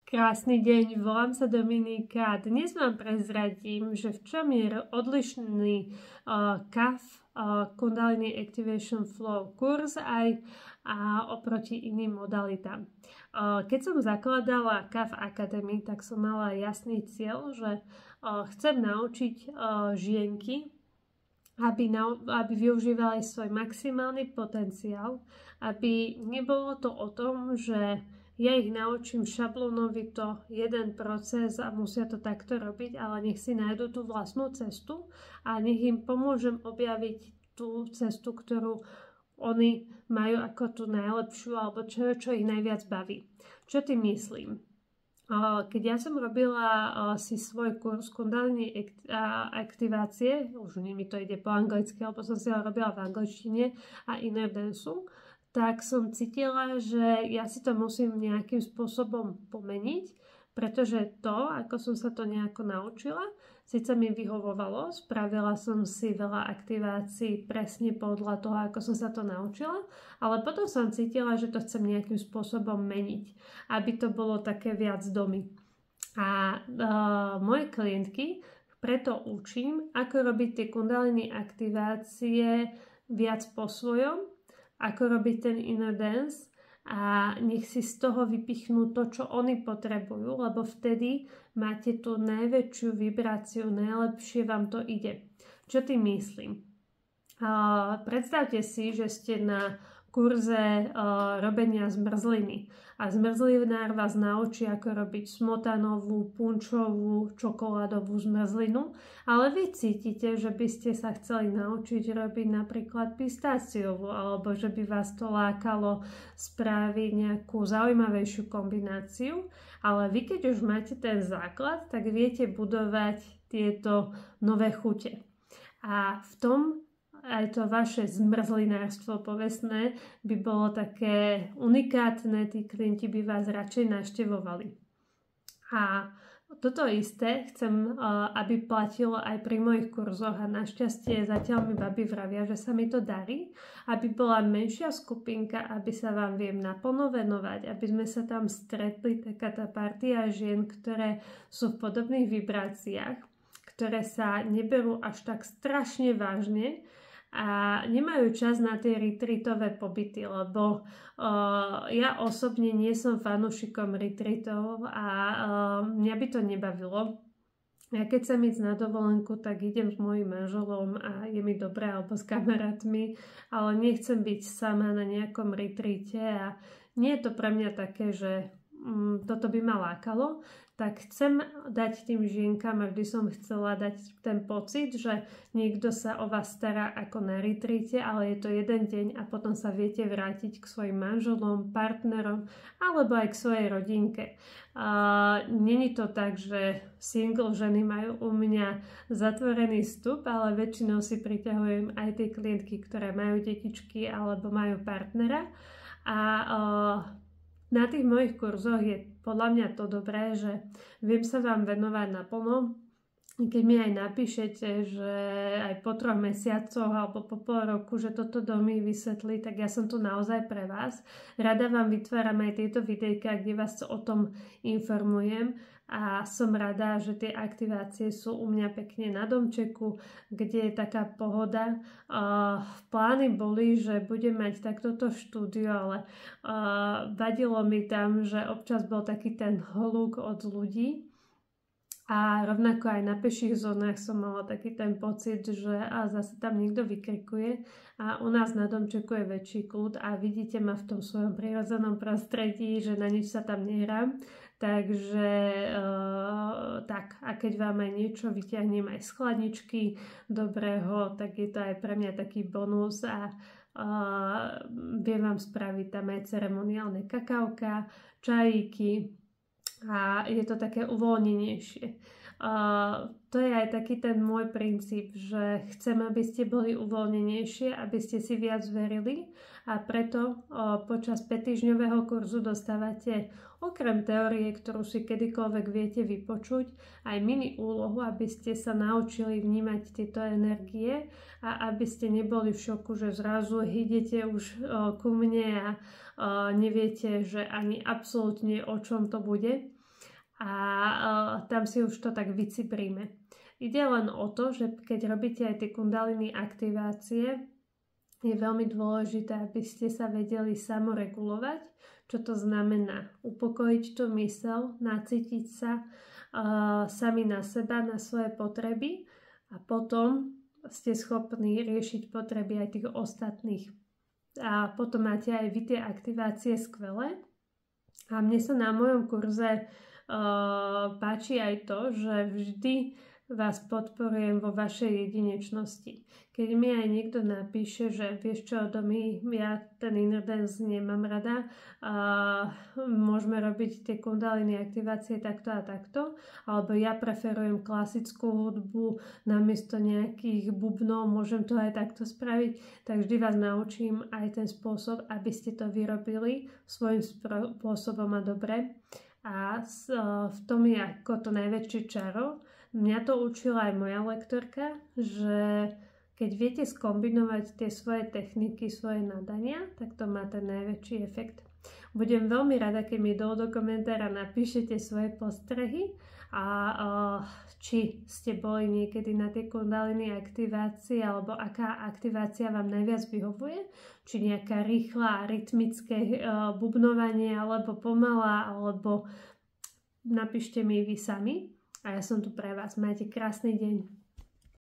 Krásny deň, volám sa Dominika a dnes vám prezradím, že v čom je odlišný CAF Kundalini Activation Flow kurz aj oproti iným modalitám. Keď som zakladala CAF Academy, tak som mala jasný cieľ, že chcem naučiť žienky, aby využívali svoj maximálny potenciál, aby nebolo to o tom, že ja ich naučím šablónovito jeden proces a musia to takto robiť, ale nech si nájdu tú vlastnú cestu a nech im pomôžem objaviť tú cestu, ktorú oni majú ako tú najlepšiu alebo čo ich najviac baví. Čo tým myslím? Keď ja som robila si svoj kurz Kundalini aktivácie, už mi to ide po anglicky, alebo som si ho robila v angličtine a Inner Dance, tak som cítila, že ja si to musím nejakým spôsobom pomeniť, pretože to, ako som sa to nejako naučila, síce mi vyhovovalo, spravila som si veľa aktivácií presne podľa toho, ako som sa to naučila, ale potom som cítila, že to chcem nejakým spôsobom meniť, aby to bolo také viac domy. A moje klientky preto učím, ako robiť tie kundalini aktivácie viac po svojom, ako robiť ten inner dance a nech si z toho vypichnú to, čo oni potrebujú, lebo vtedy máte tú najväčšiu vibráciu, najlepšie vám to ide. Čo tým myslím? Predstavte si, že ste na kurze robenia zmrzliny a zmrzlinár vás naučí, ako robiť smotanovú, punčovú, čokoládovú zmrzlinu, ale vy cítite, že by ste sa chceli naučiť robiť napríklad pistáciovú, alebo že by vás to lákalo spraviť nejakú zaujímavejšiu kombináciu, ale vy keď už máte ten základ, tak viete budovať tieto nové chute. A v tom aj to vaše zmrzlinárstvo povestné by bolo také unikátne, tí klienti by vás radšej navštevovali. A toto isté chcem, aby platilo aj pri mojich kurzoch a našťastie zatiaľ mi babi vravia, že sa mi to darí, aby bola menšia skupinka, aby sa vám viem naplno venovať, aby sme sa tam stretli, taká tá partia žien, ktoré sú v podobných vibráciách, ktoré sa neberú až tak strašne vážne, a nemajú čas na tie retreatové pobyty, lebo ja osobne nie som fanúšikom retreatov a mňa by to nebavilo. Ja keď chcem ísť na dovolenku, tak idem s mojím manželom a je mi dobré, alebo s kamarátmi, ale nechcem byť sama na nejakom retreate a nie je to pre mňa také, že toto by ma lákalo, tak chcem dať tým žienkám a vždy som chcela dať ten pocit, že niekto sa o vás stará ako na retreate, ale je to jeden deň a potom sa viete vrátiť k svojim manželom, partnerom alebo aj k svojej rodinke. Není to tak, že single ženy majú u mňa zatvorený vstup, ale väčšinou si priťahujem aj tie klientky, ktoré majú detičky alebo majú partnera a na tých mojich kurzoch je podľa mňa to dobré, že viem sa vám venovať naplno. Keď mi aj napíšete, že aj po 3 mesiacoch alebo po pol roku, že toto domy vysvetlí, tak ja som tu naozaj pre vás. Rada vám vytváram aj tieto videjka, kde vás o tom informujem. A som rada, že tie aktivácie sú u mňa pekne na domčeku, kde je taká pohoda. Plány boli, že budem mať takto štúdio, ale vadilo mi tam, že občas bol taký ten hluk od ľudí. A rovnako aj na peších zónach som mala taký ten pocit, že zase tam niekto vykrikuje a u nás na domčeku je väčší kľud a vidíte ma v tom svojom prirodzenom prostredí, že na nič sa tam nehrám. Takže tak, a keď vám aj niečo vyťahnem aj z chladničky dobrého, tak je to aj pre mňa taký bonus a viem vám spraviť tam aj ceremoniálne kakauka, čajíky a je to také uvoľnenejšie. To je aj taký ten môj princíp, že chcem, aby ste boli uvoľnenejšie, aby ste si viac verili a preto počas 5-týždňového kurzu dostávate okrem teórie, ktorú si kedykoľvek viete vypočuť, aj mini úlohu, aby ste sa naučili vnímať tieto energie a aby ste neboli v šoku, že zrazu idete už ku mne a neviete, že ani absolútne o čom to bude. a tam si už to tak vycipríme. Ide len o to, že keď robíte aj tie kundalini aktivácie, je veľmi dôležité, aby ste sa vedeli samoregulovať. Čo to znamená? Upokojiť tú myseľ, nacítiť sa sami na seba, na svoje potreby a potom ste schopní riešiť potreby aj tých ostatných. A potom máte aj vy tie aktivácie skvelé. A mne sa na mojom kurze páči aj to, že vždy vás podporujem vo vašej jedinečnosti. Keď mi aj niekto napíše, že vieš čo, Domi, ja ten inner dance nemám rada, môžeme robiť tie kundalini aktivácie takto a takto, alebo ja preferujem klasickú hudbu namiesto nejakých bubnov, môžem to aj takto spraviť, tak vždy vás naučím aj ten spôsob, aby ste to vyrobili svojím spôsobom a dobre. A v tom je ako to najväčšie čaro. Mňa to učila aj moja lektorka, že keď viete skombinovať tie svoje techniky, svoje nadania, tak to má ten najväčší efekt. Budem veľmi rada, keď mi do komentára napíšete svoje postrehy a či ste boli niekedy na tie kundalini aktivácie alebo aká aktivácia vám najviac vyhovuje, či nejaká rýchla, rytmické bubnovanie alebo pomalá, alebo napíšte mi vy sami. A ja som tu pre vás. Majte krásny deň.